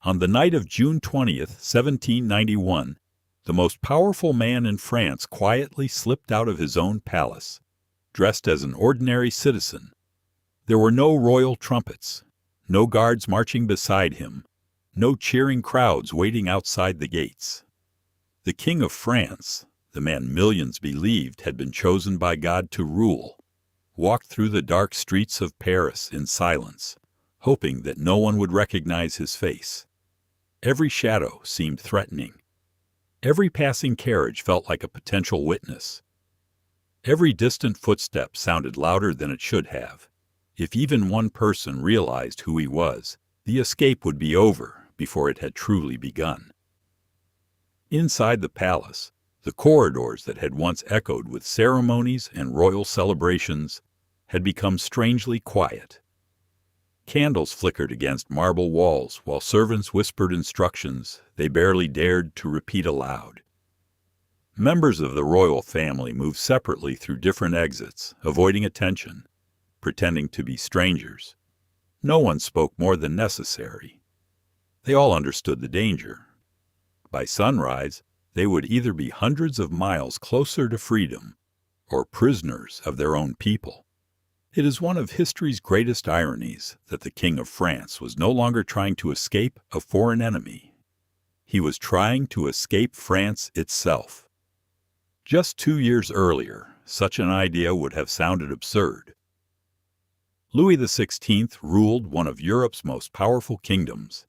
On the night of June 20th, 1791, the most powerful man in France quietly slipped out of his own palace, dressed as an ordinary citizen. There were no royal trumpets, no guards marching beside him, no cheering crowds waiting outside the gates. The King of France, the man millions believed had been chosen by God to rule, walked through the dark streets of Paris in silence, hoping that no one would recognize his face. Every shadow seemed threatening. Every passing carriage felt like a potential witness. Every distant footstep sounded louder than it should have. If even one person realized who he was, the escape would be over before it had truly begun. Inside the palace, the corridors that had once echoed with ceremonies and royal celebrations had become strangely quiet. Candles flickered against marble walls while servants whispered instructions they barely dared to repeat aloud. Members of the royal family moved separately through different exits, avoiding attention, pretending to be strangers. No one spoke more than necessary. They all understood the danger. By sunrise, they would either be hundreds of miles closer to freedom or prisoners of their own people. It is one of history's greatest ironies that the King of France was no longer trying to escape a foreign enemy. He was trying to escape France itself. Just 2 years earlier, such an idea would have sounded absurd. Louis XVI ruled one of Europe's most powerful kingdoms.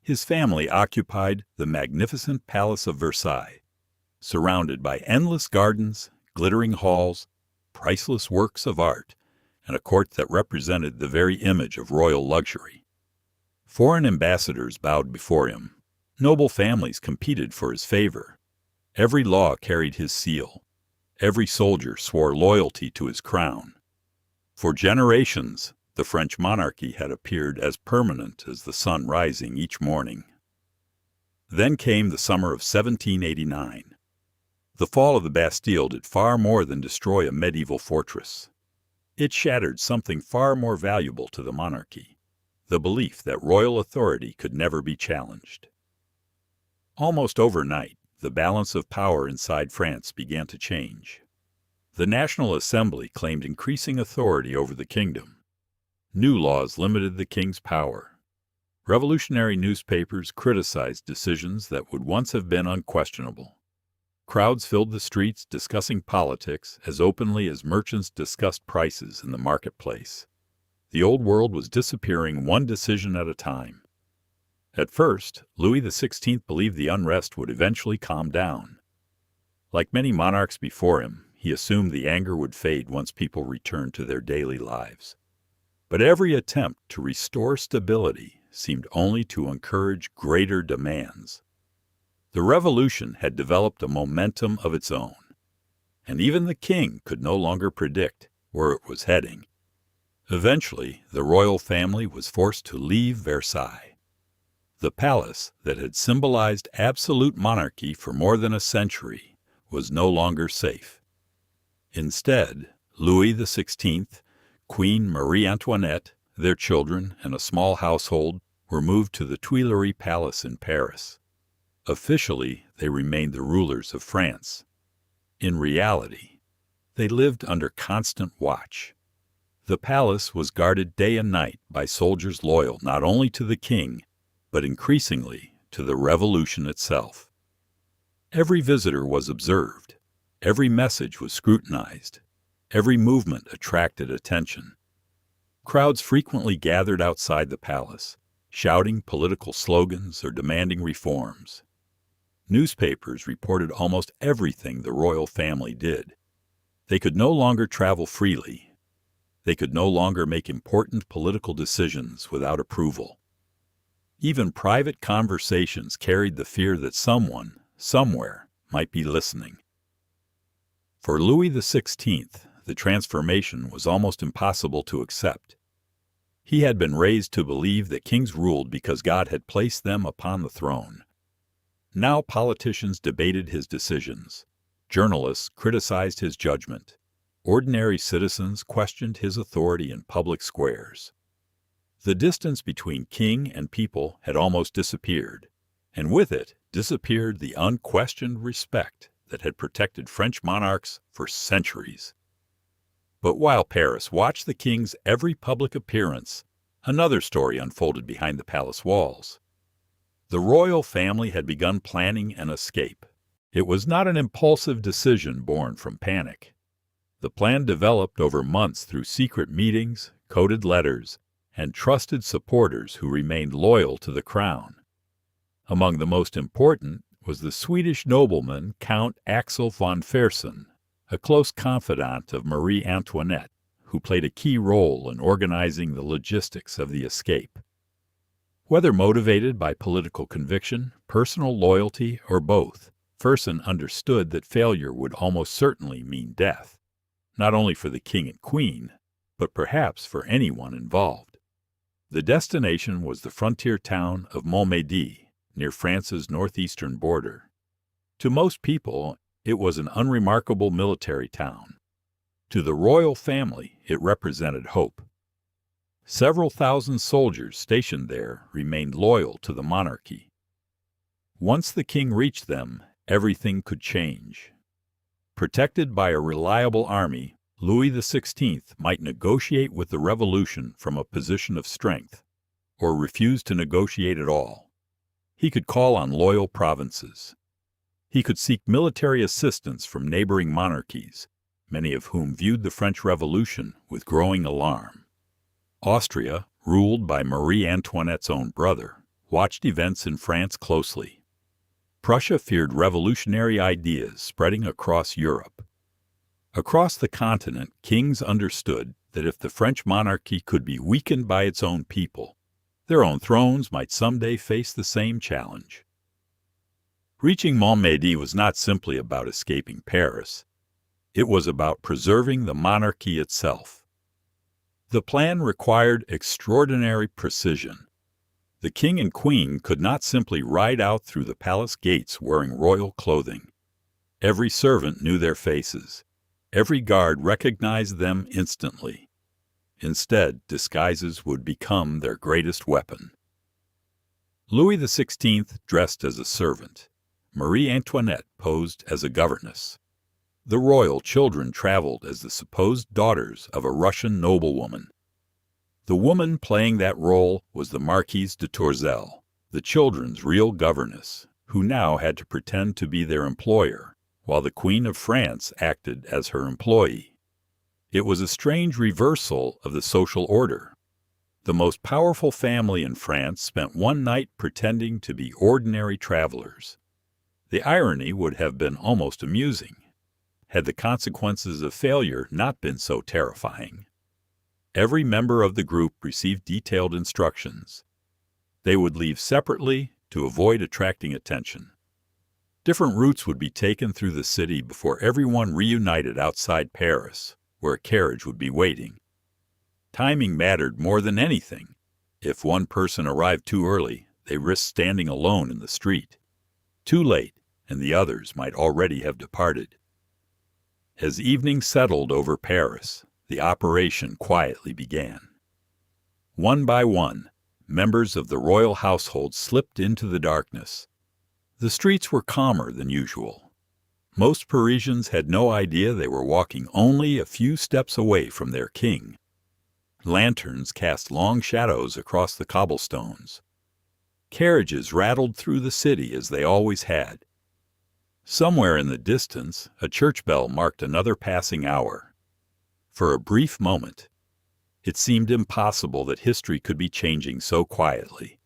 His family occupied the magnificent Palace of Versailles, surrounded by endless gardens, glittering halls, priceless works of art, and a court that represented the very image of royal luxury. Foreign ambassadors bowed before him. Noble families competed for his favor. Every law carried his seal. Every soldier swore loyalty to his crown. For generations, the French monarchy had appeared as permanent as the sun rising each morning. Then came the summer of 1789. The fall of the Bastille did far more than destroy a medieval fortress. It shattered something far more valuable to the monarchy, the belief that royal authority could never be challenged. Almost overnight, the balance of power inside France began to change. The National Assembly claimed increasing authority over the kingdom. New laws limited the king's power. Revolutionary newspapers criticized decisions that would once have been unquestionable. Crowds filled the streets discussing politics as openly as merchants discussed prices in the marketplace. The old world was disappearing one decision at a time. At first, Louis XVI believed the unrest would eventually calm down. Like many monarchs before him, he assumed the anger would fade once people returned to their daily lives. But every attempt to restore stability seemed only to encourage greater demands. The revolution had developed a momentum of its own, and even the king could no longer predict where it was heading. Eventually, the royal family was forced to leave Versailles. The palace that had symbolized absolute monarchy for more than a century was no longer safe. Instead, Louis XVI, Queen Marie Antoinette, their children, and a small household were moved to the Tuileries Palace in Paris. Officially, they remained the rulers of France. In reality, they lived under constant watch. The palace was guarded day and night by soldiers loyal not only to the king, but increasingly to the revolution itself. Every visitor was observed. Every message was scrutinized. Every movement attracted attention. Crowds frequently gathered outside the palace, shouting political slogans or demanding reforms. Newspapers reported almost everything the royal family did. They could no longer travel freely. They could no longer make important political decisions without approval. Even private conversations carried the fear that someone, somewhere, might be listening. For Louis XVI, the transformation was almost impossible to accept. He had been raised to believe that kings ruled because God had placed them upon the throne. Now politicians debated his decisions. Journalists criticized his judgment. Ordinary citizens questioned his authority in public squares. The distance between king and people had almost disappeared, and with it disappeared the unquestioned respect that had protected French monarchs for centuries. But while Paris watched the king's every public appearance, another story unfolded behind the palace walls. The royal family had begun planning an escape. It was not an impulsive decision born from panic. The plan developed over months through secret meetings, coded letters, and trusted supporters who remained loyal to the crown. Among the most important was the Swedish nobleman Count Axel von Fersen, a close confidant of Marie Antoinette, who played a key role in organizing the logistics of the escape. Whether motivated by political conviction, personal loyalty, or both, Fersen understood that failure would almost certainly mean death, not only for the king and queen, but perhaps for anyone involved. The destination was the frontier town of Montmédy, near France's northeastern border. To most people, it was an unremarkable military town. To the royal family, it represented hope. Several thousand soldiers stationed there remained loyal to the monarchy. Once the king reached them, everything could change. Protected by a reliable army, Louis XVI might negotiate with the revolution from a position of strength, or refuse to negotiate at all. He could call on loyal provinces. He could seek military assistance from neighboring monarchies, many of whom viewed the French Revolution with growing alarm. Austria, ruled by Marie Antoinette's own brother, watched events in France closely. Prussia feared revolutionary ideas spreading across Europe. Across the continent, kings understood that if the French monarchy could be weakened by its own people, their own thrones might someday face the same challenge. Reaching Montmédy was not simply about escaping Paris. It was about preserving the monarchy itself. The plan required extraordinary precision. The king and queen could not simply ride out through the palace gates wearing royal clothing. Every servant knew their faces. Every guard recognized them instantly. Instead, disguises would become their greatest weapon. Louis XVI dressed as a servant. Marie Antoinette posed as a governess. The royal children traveled as the supposed daughters of a Russian noblewoman. The woman playing that role was the Marquise de Tourzel, the children's real governess, who now had to pretend to be their employer, while the Queen of France acted as her employee. It was a strange reversal of the social order. The most powerful family in France spent one night pretending to be ordinary travelers. The irony would have been almost amusing, had the consequences of failure not been so terrifying. Every member of the group received detailed instructions. They would leave separately to avoid attracting attention. Different routes would be taken through the city before everyone reunited outside Paris, where a carriage would be waiting. Timing mattered more than anything. If one person arrived too early, they risked standing alone in the street. Too late, and the others might already have departed. As evening settled over Paris, the operation quietly began. One by one, members of the royal household slipped into the darkness. The streets were calmer than usual. Most Parisians had no idea they were walking only a few steps away from their king. Lanterns cast long shadows across the cobblestones. Carriages rattled through the city as they always had. Somewhere in the distance, a church bell marked another passing hour. For a brief moment, it seemed impossible that history could be changing so quietly.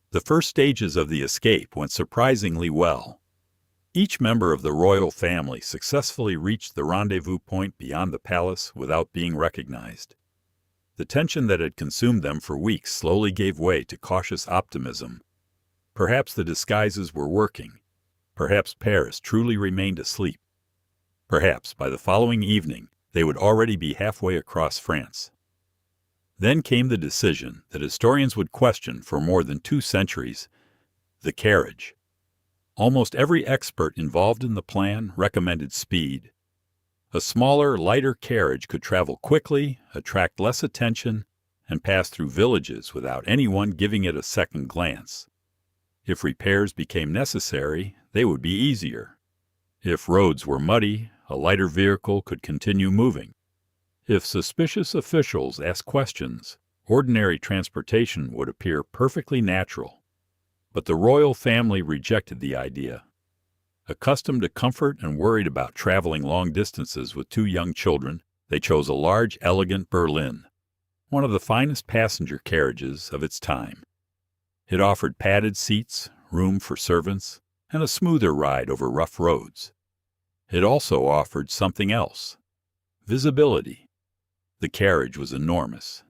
The first stages of the escape went surprisingly well. Each member of the royal family successfully reached the rendezvous point beyond the palace without being recognized. The tension that had consumed them for weeks slowly gave way to cautious optimism. Perhaps the disguises were working. Perhaps Paris truly remained asleep. Perhaps by the following evening, they would already be halfway across France. Then came the decision that historians would question for more than 2 centuries: the carriage. Almost every expert involved in the plan recommended speed. A smaller, lighter carriage could travel quickly, attract less attention, and passed through villages without anyone giving it a second glance. If repairs became necessary, they would be easier. If roads were muddy, a lighter vehicle could continue moving. If suspicious officials asked questions, ordinary transportation would appear perfectly natural. But the royal family rejected the idea. Accustomed to comfort and worried about traveling long distances with two young children, they chose a large, elegant berlin, one of the finest passenger carriages of its time. It offered padded seats, room for servants, and a smoother ride over rough roads. It also offered something else: visibility. The carriage was enormous.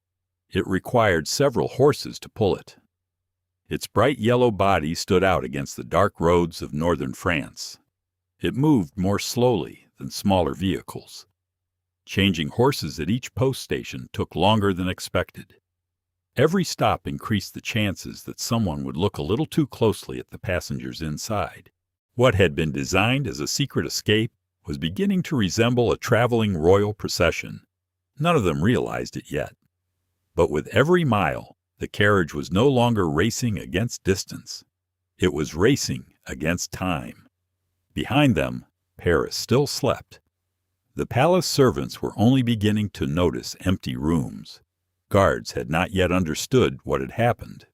It required several horses to pull it. Its bright yellow body stood out against the dark roads of northern France. It moved more slowly than smaller vehicles. Changing horses at each post station took longer than expected. Every stop increased the chances that someone would look a little too closely at the passengers inside. What had been designed as a secret escape was beginning to resemble a traveling royal procession. None of them realized it yet. But with every mile, the carriage was no longer racing against distance. It was racing against time. Behind them, Paris still slept. The palace servants were only beginning to notice empty rooms. Guards had not yet understood what had happened.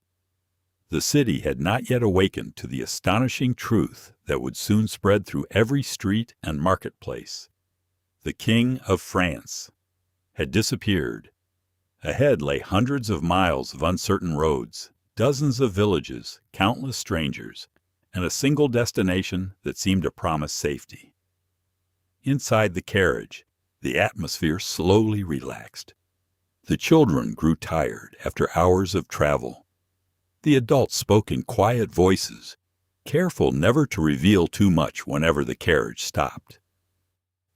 The city had not yet awakened to the astonishing truth that would soon spread through every street and marketplace. The King of France had disappeared. Ahead lay hundreds of miles of uncertain roads, dozens of villages, countless strangers, and a single destination that seemed to promise safety. Inside the carriage, the atmosphere slowly relaxed. The children grew tired after hours of travel. The adults spoke in quiet voices, careful never to reveal too much whenever the carriage stopped.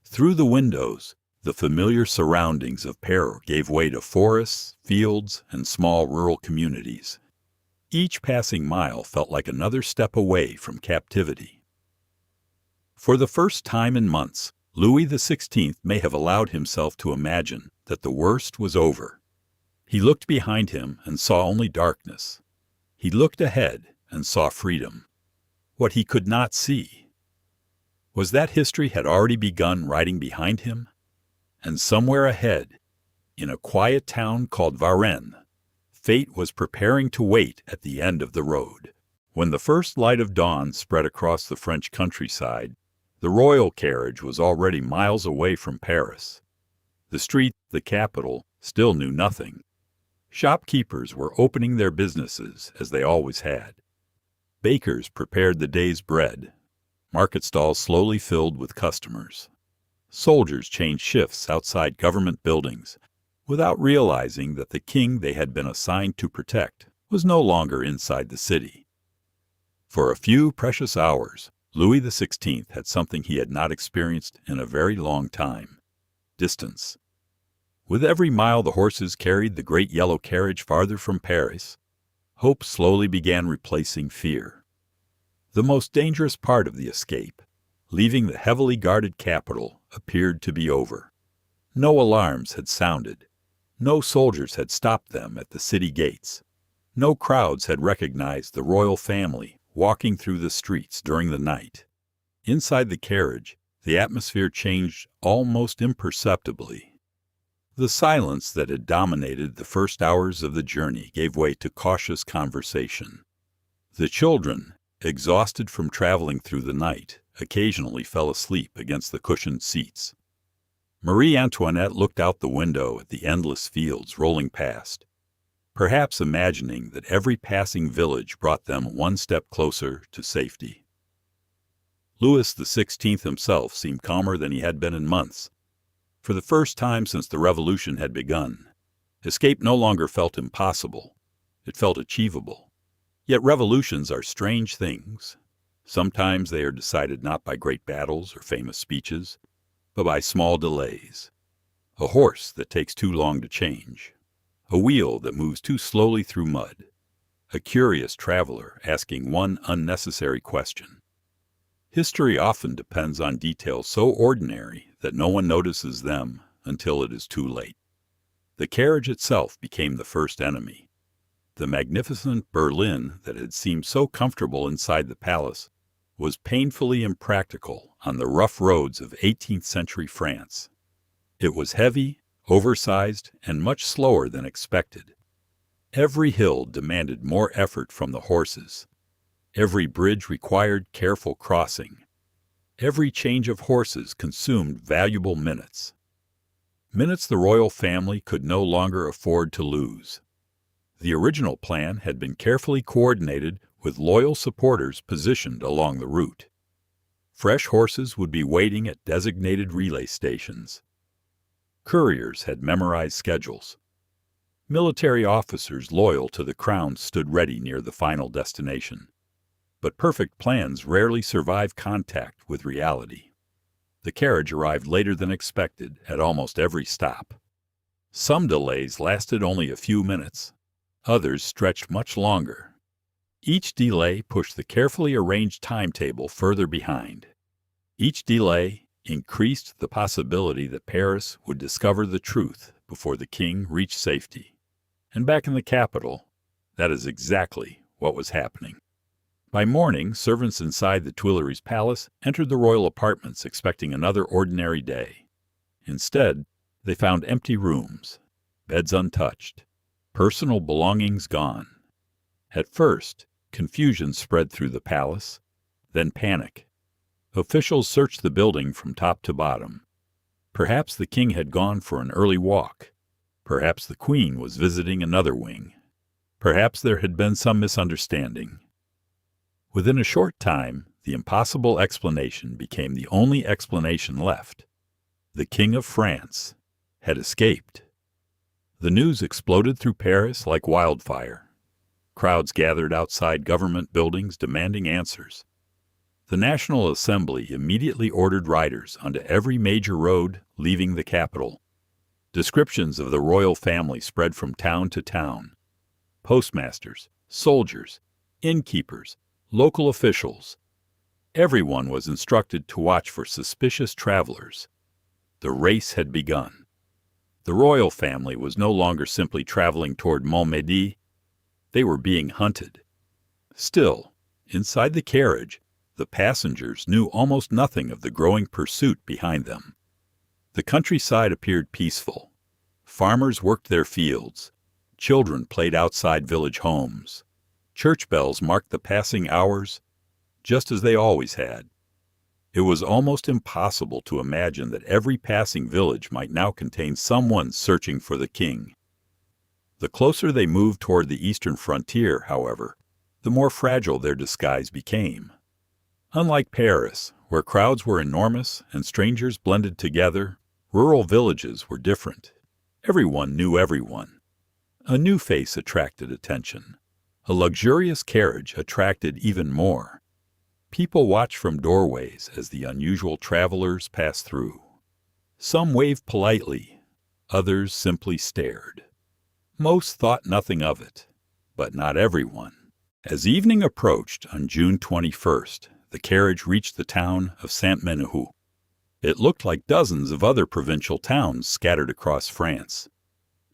Through the windows, the familiar surroundings of Paris gave way to forests, fields, and small rural communities. Each passing mile felt like another step away from captivity. For the first time in months, Louis XVI may have allowed himself to imagine that the worst was over. He looked behind him and saw only darkness. He looked ahead and saw freedom. What he could not see was that history had already begun riding behind him, and somewhere ahead, in a quiet town called Varennes, fate was preparing to wait at the end of the road. When the first light of dawn spread across the French countryside, the royal carriage was already miles away from Paris. The street, the capital, still knew nothing. Shopkeepers were opening their businesses as they always had. Bakers prepared the day's bread. Market stalls slowly filled with customers. Soldiers changed shifts outside government buildings, without realizing that the king they had been assigned to protect was no longer inside the city. For a few precious hours, Louis XVI had something he had not experienced in a very long time: distance. With every mile the horses carried the great yellow carriage farther from Paris, hope slowly began replacing fear. The most dangerous part of the escape, leaving the heavily guarded capital, appeared to be over. No alarms had sounded. No soldiers had stopped them at the city gates. No crowds had recognized the royal family walking through the streets during the night. Inside the carriage, the atmosphere changed almost imperceptibly. The silence that had dominated the first hours of the journey gave way to cautious conversation. The children, exhausted from traveling through the night, occasionally fell asleep against the cushioned seats. Marie Antoinette looked out the window at the endless fields rolling past, perhaps imagining that every passing village brought them one step closer to safety. Louis XVI himself seemed calmer than he had been in months. For the first time since the revolution had begun, escape no longer felt impossible. It felt achievable. Yet revolutions are strange things. Sometimes they are decided not by great battles or famous speeches, but by small delays. A horse that takes too long to change. A wheel that moves too slowly through mud. A curious traveler asking one unnecessary question. History often depends on details so ordinary that no one notices them until it is too late. The carriage itself became the first enemy. The magnificent berlin that had seemed so comfortable inside the palace was painfully impractical on the rough roads of 18th century France. It was heavy, oversized, and much slower than expected. Every hill demanded more effort from the horses. Every bridge required careful crossing. Every change of horses consumed valuable minutes. Minutes the royal family could no longer afford to lose. The original plan had been carefully coordinated with loyal supporters positioned along the route. Fresh horses would be waiting at designated relay stations. Couriers had memorized schedules. Military officers loyal to the crown stood ready near the final destination. But perfect plans rarely survive contact with reality. The carriage arrived later than expected at almost every stop. Some delays lasted only a few minutes. Others stretched much longer. Each delay pushed the carefully arranged timetable further behind. Each delay increased the possibility that Paris would discover the truth before the king reached safety. And back in the capital, that is exactly what was happening. By morning, servants inside the Tuileries Palace entered the royal apartments expecting another ordinary day. Instead, they found empty rooms, beds untouched, personal belongings gone. At first, confusion spread through the palace, then panic. Officials searched the building from top to bottom. Perhaps the king had gone for an early walk. Perhaps the queen was visiting another wing. Perhaps there had been some misunderstanding. Within a short time, the impossible explanation became the only explanation left. The King of France had escaped. The news exploded through Paris like wildfire. Crowds gathered outside government buildings demanding answers. The National Assembly immediately ordered riders onto every major road leaving the capital. Descriptions of the royal family spread from town to town. Postmasters, soldiers, innkeepers, local officials. Everyone was instructed to watch for suspicious travelers. The race had begun. The royal family was no longer simply traveling toward Montmédy. They were being hunted. Still, inside the carriage, the passengers knew almost nothing of the growing pursuit behind them. The countryside appeared peaceful. Farmers worked their fields. Children played outside village homes. Church bells marked the passing hours, just as they always had. It was almost impossible to imagine that every passing village might now contain someone searching for the king. The closer they moved toward the eastern frontier, however, the more fragile their disguise became. Unlike Paris, where crowds were enormous and strangers blended together, rural villages were different. Everyone knew everyone. A new face attracted attention. A luxurious carriage attracted even more. People watched from doorways as the unusual travelers passed through. Some waved politely, others simply stared. Most thought nothing of it, but not everyone. As evening approached on June 21st, the carriage reached the town of Saint-Menehould. It looked like dozens of other provincial towns scattered across France.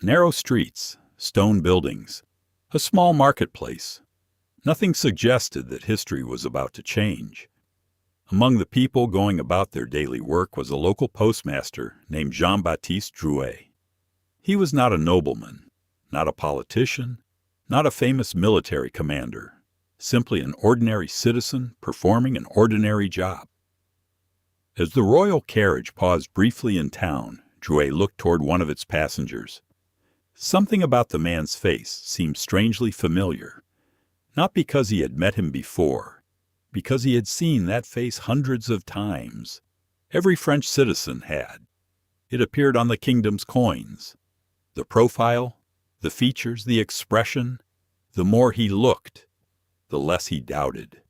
Narrow streets, stone buildings, a small marketplace. Nothing suggested that history was about to change. Among the people going about their daily work was a local postmaster named Jean-Baptiste Drouet. He was not a nobleman, not a politician, not a famous military commander, simply an ordinary citizen performing an ordinary job. As the royal carriage paused briefly in town, Drouet looked toward one of its passengers. Something about the man's face seemed strangely familiar, not because he had met him before, because he had seen that face hundreds of times. Every French citizen had. It appeared on the kingdom's coins. The profile, the features, the expression, the more he looked, the less he doubted.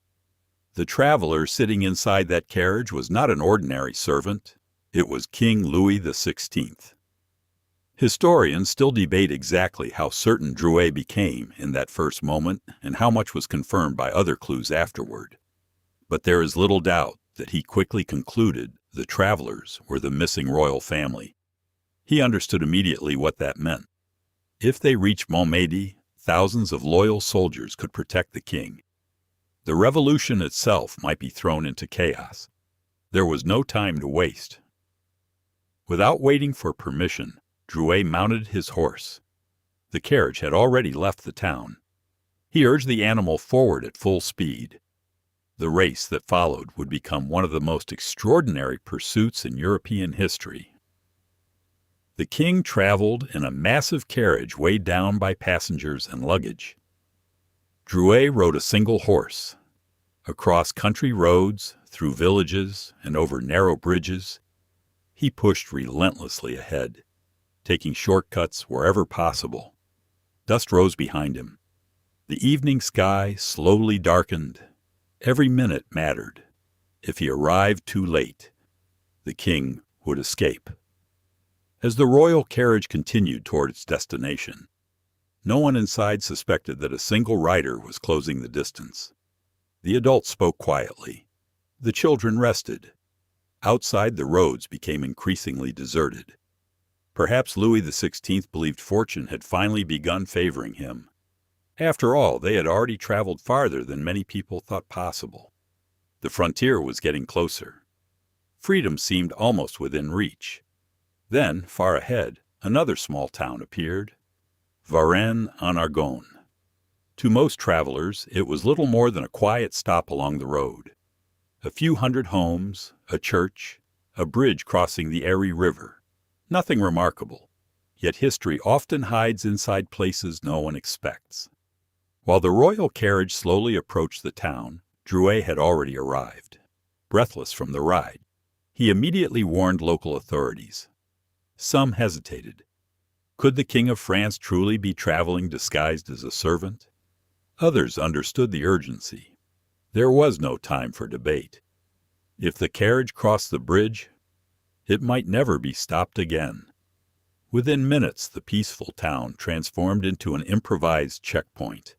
The traveler sitting inside that carriage was not an ordinary servant. It was King Louis XVI. Historians still debate exactly how certain Drouet became in that first moment and how much was confirmed by other clues afterward. But there is little doubt that he quickly concluded the travelers were the missing royal family. He understood immediately what that meant. If they reached Montmédy, thousands of loyal soldiers could protect the king. The revolution itself might be thrown into chaos. There was no time to waste. Without waiting for permission, Drouet mounted his horse. The carriage had already left the town. He urged the animal forward at full speed. The race that followed would become one of the most extraordinary pursuits in European history. The king traveled in a massive carriage weighed down by passengers and luggage. Drouet rode a single horse. Across country roads, through villages, and over narrow bridges, he pushed relentlessly ahead, taking shortcuts wherever possible. Dust rose behind him. The evening sky slowly darkened. Every minute mattered. If he arrived too late, the king would escape. As the royal carriage continued toward its destination, no one inside suspected that a single rider was closing the distance. The adults spoke quietly. The children rested. Outside, the roads became increasingly deserted. Perhaps Louis XVI believed fortune had finally begun favoring him. After all, they had already traveled farther than many people thought possible. The frontier was getting closer. Freedom seemed almost within reach. Then, far ahead, another small town appeared, Varennes en Argonne. To most travelers, it was little more than a quiet stop along the road. A few hundred homes, a church, a bridge crossing the Erie River. Nothing remarkable, yet history often hides inside places no one expects. While the royal carriage slowly approached the town, Drouet had already arrived. Breathless from the ride, he immediately warned local authorities. Some hesitated. Could the King of France truly be traveling disguised as a servant? Others understood the urgency. There was no time for debate. If the carriage crossed the bridge, it might never be stopped again. Within minutes, the peaceful town transformed into an improvised checkpoint.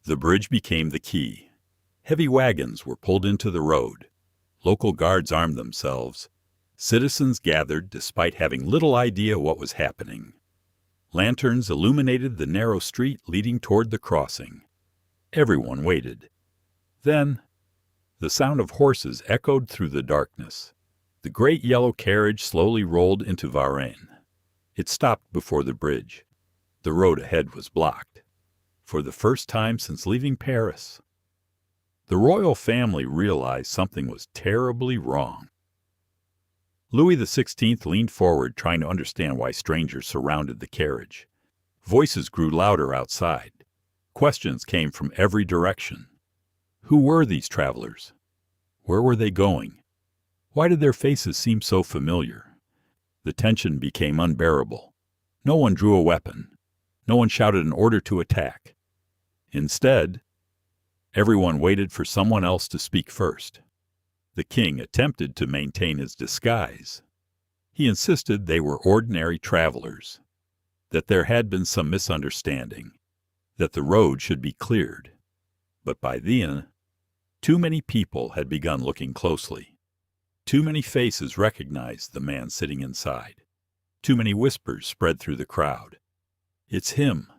The bridge became the key. Heavy wagons were pulled into the road. Local guards armed themselves. Citizens gathered despite having little idea what was happening. Lanterns illuminated the narrow street leading toward the crossing. Everyone waited. Then, the sound of horses echoed through the darkness. The great yellow carriage slowly rolled into Varennes. It stopped before the bridge. The road ahead was blocked. For the first time since leaving Paris, the royal family realized something was terribly wrong. Louis XVI leaned forward, trying to understand why strangers surrounded the carriage. Voices grew louder outside. Questions came from every direction. Who were these travelers? Where were they going? Why did their faces seem so familiar? The tension became unbearable. No one drew a weapon. No one shouted an order to attack. Instead, everyone waited for someone else to speak first. The king attempted to maintain his disguise. He insisted they were ordinary travelers, that there had been some misunderstanding, that the road should be cleared. But by then, too many people had begun looking closely. Too many faces recognized the man sitting inside. Too many whispers spread through the crowd. It's him.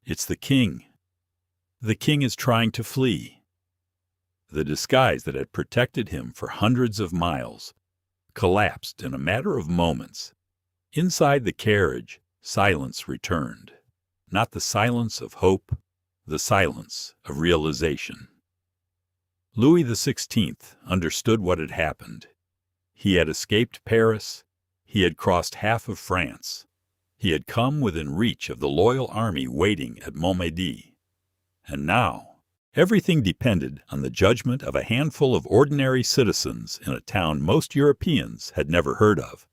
It's the king. The king is trying to flee. The disguise that had protected him for hundreds of miles collapsed in a matter of moments. Inside the carriage, silence returned. Not the silence of hope, the silence of realization. Louis XVI understood what had happened. He had escaped Paris. He had crossed half of France. He had come within reach of the loyal army waiting at Montmédy. And now, everything depended on the judgment of a handful of ordinary citizens in a town most Europeans had never heard of.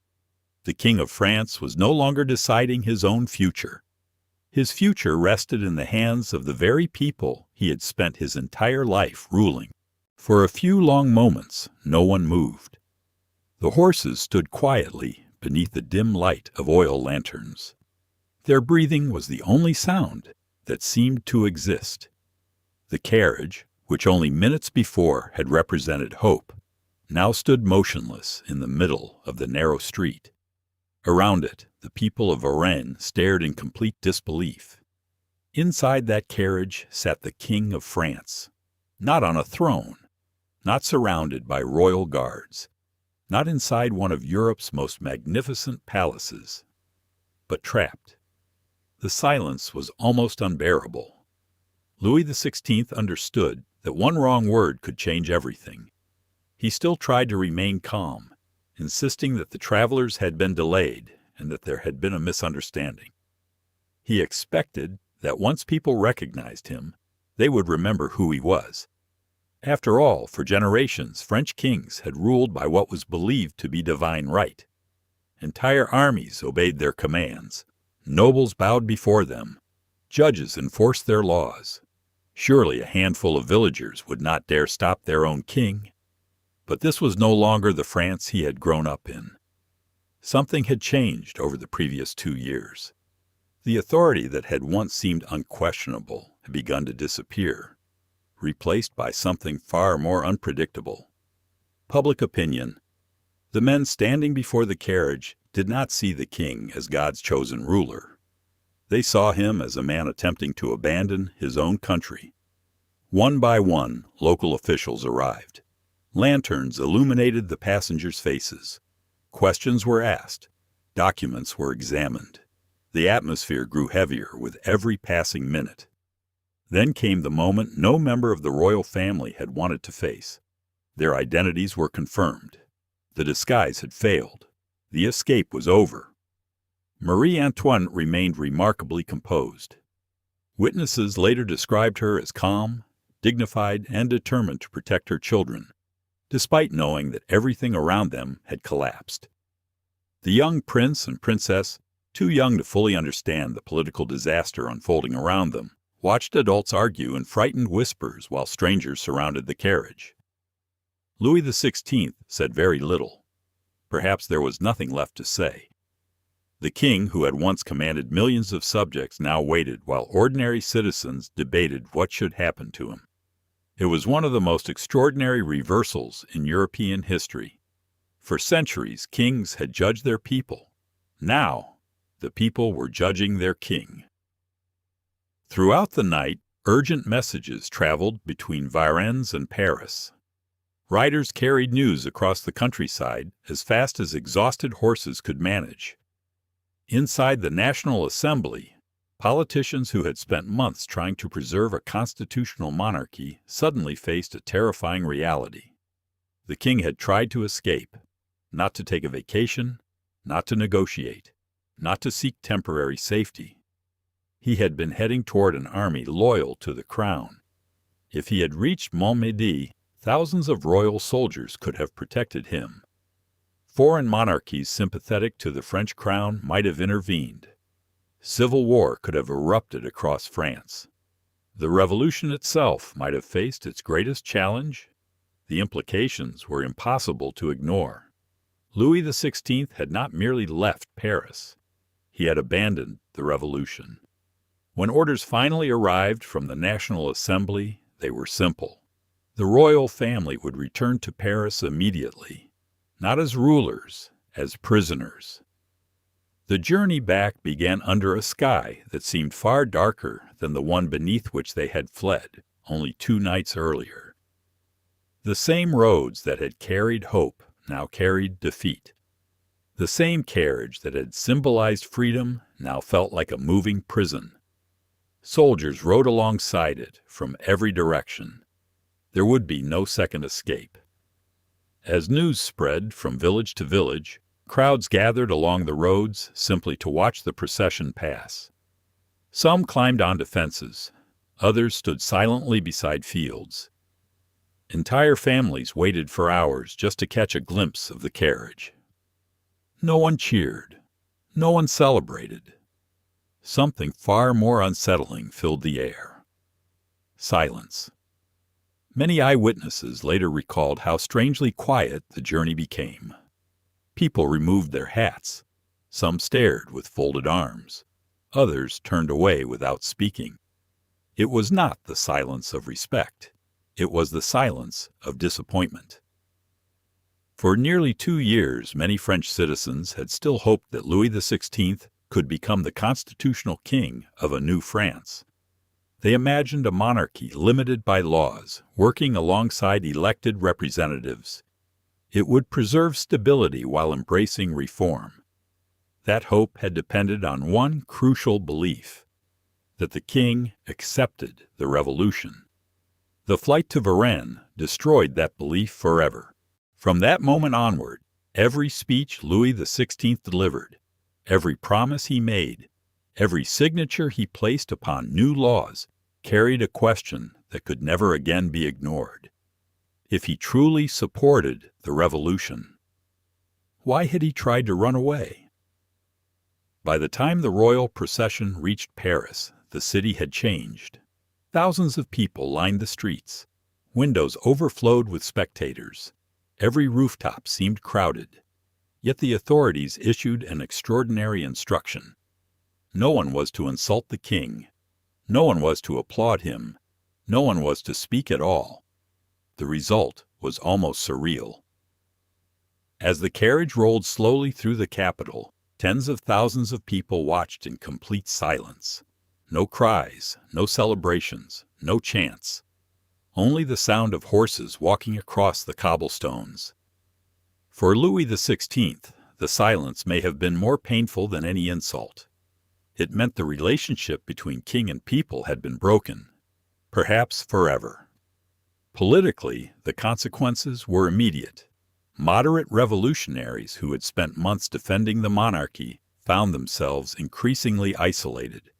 The King of France was no longer deciding his own future. His future rested in the hands of the very people he had spent his entire life ruling. For a few long moments, no one moved. The horses stood quietly beneath the dim light of oil lanterns. Their breathing was the only sound that seemed to exist. The carriage, which only minutes before had represented hope, now stood motionless in the middle of the narrow street. Around it, the people of Varennes stared in complete disbelief. Inside that carriage sat the King of France, not on a throne, not surrounded by royal guards, not inside one of Europe's most magnificent palaces, but trapped. The silence was almost unbearable. Louis XVI understood that one wrong word could change everything. He still tried to remain calm, insisting that the travelers had been delayed and that there had been a misunderstanding. He expected that once people recognized him, they would remember who he was. After all, for generations, French kings had ruled by what was believed to be divine right. Entire armies obeyed their commands. Nobles bowed before them. Judges enforced their laws. Surely a handful of villagers would not dare stop their own king. But this was no longer the France he had grown up in. Something had changed over the previous 2 years. The authority that had once seemed unquestionable had begun to disappear, replaced by something far more unpredictable. Public opinion. The men standing before the carriage did not see the king as God's chosen ruler. They saw him as a man attempting to abandon his own country. One by one, local officials arrived. Lanterns illuminated the passengers' faces. Questions were asked. Documents were examined. The atmosphere grew heavier with every passing minute. Then came the moment no member of the royal family had wanted to face. Their identities were confirmed. The disguise had failed. The escape was over. Marie Antoinette remained remarkably composed. Witnesses later described her as calm, dignified, and determined to protect her children, despite knowing that everything around them had collapsed. The young prince and princess, too young to fully understand the political disaster unfolding around them, watched adults argue in frightened whispers while strangers surrounded the carriage. Louis XVI said very little. Perhaps there was nothing left to say. The king, who had once commanded millions of subjects, now waited while ordinary citizens debated what should happen to him. It was one of the most extraordinary reversals in European history. For centuries, kings had judged their people. Now, the people were judging their king. Throughout the night, urgent messages traveled between Varennes and Paris. Riders carried news across the countryside as fast as exhausted horses could manage. Inside the National Assembly, politicians who had spent months trying to preserve a constitutional monarchy suddenly faced a terrifying reality. The king had tried to escape, not to take a vacation, not to negotiate, not to seek temporary safety. He had been heading toward an army loyal to the crown. If he had reached Montmedy, thousands of royal soldiers could have protected him. Foreign monarchies sympathetic to the French crown might have intervened. Civil war could have erupted across France. The revolution itself might have faced its greatest challenge. The implications were impossible to ignore. Louis XVI had not merely left Paris. He had abandoned the revolution. When orders finally arrived from the National Assembly, they were simple. The royal family would return to Paris immediately, not as rulers, as prisoners. The journey back began under a sky that seemed far darker than the one beneath which they had fled only 2 nights earlier. The same roads that had carried hope now carried defeat. The same carriage that had symbolized freedom now felt like a moving prison. Soldiers rode alongside it from every direction. There would be no second escape. As news spread from village to village, crowds gathered along the roads simply to watch the procession pass. Some climbed onto fences. Others stood silently beside fields. Entire families waited for hours just to catch a glimpse of the carriage. No one cheered. No one celebrated. Something far more unsettling filled the air. Silence. Many eyewitnesses later recalled how strangely quiet the journey became. People removed their hats. Some stared with folded arms. Others turned away without speaking. It was not the silence of respect. It was the silence of disappointment. For nearly 2 years, many French citizens had still hoped that Louis XVI could become the constitutional king of a new France. They imagined a monarchy limited by laws, working alongside elected representatives. It would preserve stability while embracing reform. That hope had depended on one crucial belief: that the king accepted the revolution. The flight to Varennes destroyed that belief forever. From that moment onward, every speech Louis XVI delivered, every promise he made, every signature he placed upon new laws carried a question that could never again be ignored. If he truly supported the revolution, why had he tried to run away? By the time the royal procession reached Paris, the city had changed. Thousands of people lined the streets. Windows overflowed with spectators. Every rooftop seemed crowded. Yet the authorities issued an extraordinary instruction. No one was to insult the king. No one was to applaud him. No one was to speak at all. The result was almost surreal. As the carriage rolled slowly through the capital, tens of thousands of people watched in complete silence. No cries, no celebrations, no chants. Only the sound of horses walking across the cobblestones. For Louis XVI, the silence may have been more painful than any insult. It meant the relationship between king and people had been broken, perhaps forever. Politically, the consequences were immediate. Moderate revolutionaries who had spent months defending the monarchy found themselves increasingly isolated.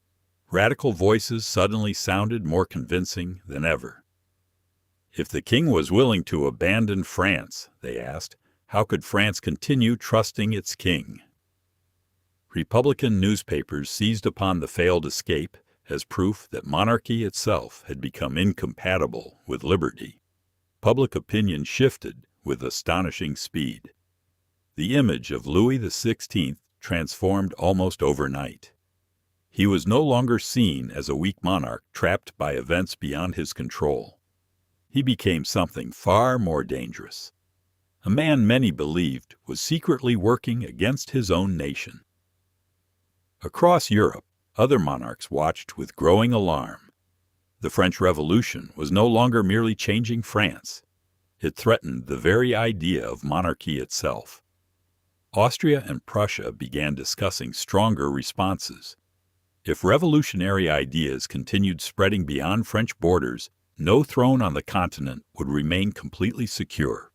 Radical voices suddenly sounded more convincing than ever. If the king was willing to abandon France, they asked, how could France continue trusting its king? Republican newspapers seized upon the failed escape as proof that monarchy itself had become incompatible with liberty. Public opinion shifted with astonishing speed. The image of Louis XVI transformed almost overnight. He was no longer seen as a weak monarch trapped by events beyond his control. He became something far more dangerous. A man many believed was secretly working against his own nation. Across Europe, other monarchs watched with growing alarm. The French Revolution was no longer merely changing France. It threatened the very idea of monarchy itself. Austria and Prussia began discussing stronger responses. If revolutionary ideas continued spreading beyond French borders, no throne on the continent would remain completely secure.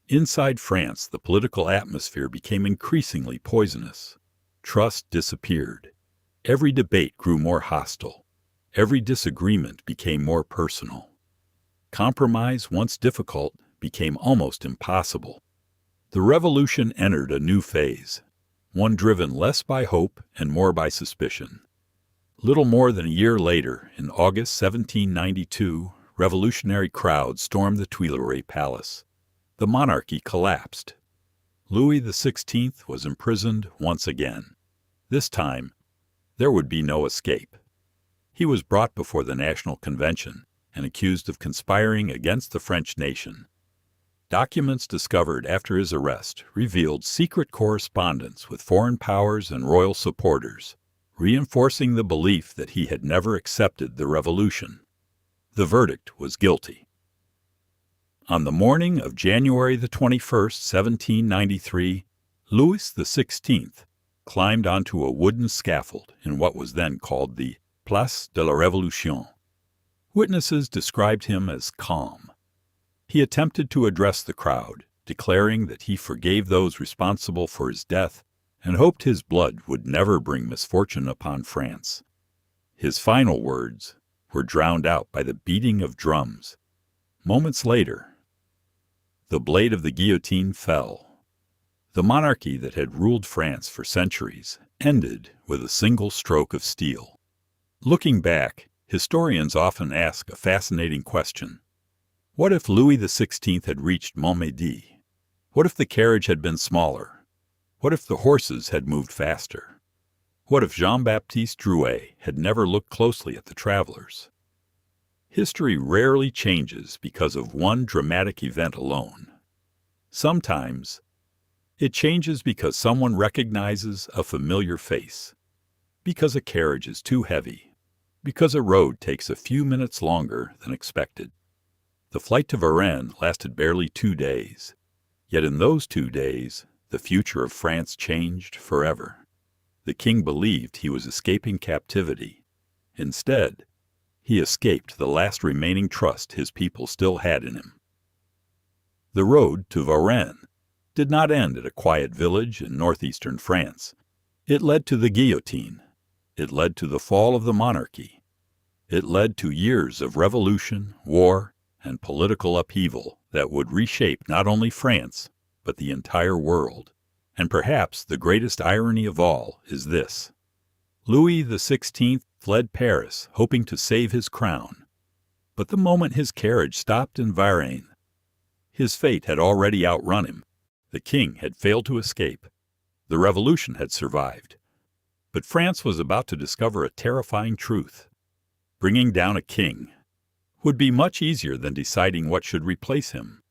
Inside France, the political atmosphere became increasingly poisonous. Trust disappeared. Every debate grew more hostile. Every disagreement became more personal. Compromise, once difficult, became almost impossible. The revolution entered a new phase, one driven less by hope and more by suspicion. Little more than a year later, in August 1792, revolutionary crowds stormed the Tuileries Palace. The monarchy collapsed. Louis XVI was imprisoned once again. This time, there would be no escape. He was brought before the National Convention and accused of conspiring against the French nation. Documents discovered after his arrest revealed secret correspondence with foreign powers and royal supporters, reinforcing the belief that he had never accepted the revolution. The verdict was guilty. On the morning of January 21st, 1793, Louis XVI climbed onto a wooden scaffold in what was then called the Place de la Révolution. Witnesses described him as calm. He attempted to address the crowd, declaring that he forgave those responsible for his death and hoped his blood would never bring misfortune upon France. His final words were drowned out by the beating of drums. Moments later, the blade of the guillotine fell. The monarchy that had ruled France for centuries ended with a single stroke of steel. Looking back, historians often ask a fascinating question. What if Louis XVI had reached Montmédy? What if the carriage had been smaller? What if the horses had moved faster? What if Jean-Baptiste Drouet had never looked closely at the travelers? History rarely changes because of one dramatic event alone. Sometimes, it changes because someone recognizes a familiar face, because a carriage is too heavy, because a road takes a few minutes longer than expected. The flight to Varennes lasted barely 2 days, yet in those 2 days, the future of France changed forever. The king believed he was escaping captivity. Instead, he escaped the last remaining trust his people still had in him. The road to Varennes did not end at a quiet village in northeastern France. It led to the guillotine. It led to the fall of the monarchy. It led to years of revolution, war, and political upheaval that would reshape not only France, but the entire world. And perhaps the greatest irony of all is this. Louis XVI fled Paris, hoping to save his crown. But the moment his carriage stopped in Varennes, his fate had already outrun him. The king had failed to escape. The revolution had survived. But France was about to discover a terrifying truth. Bringing down a king would be much easier than deciding what should replace him.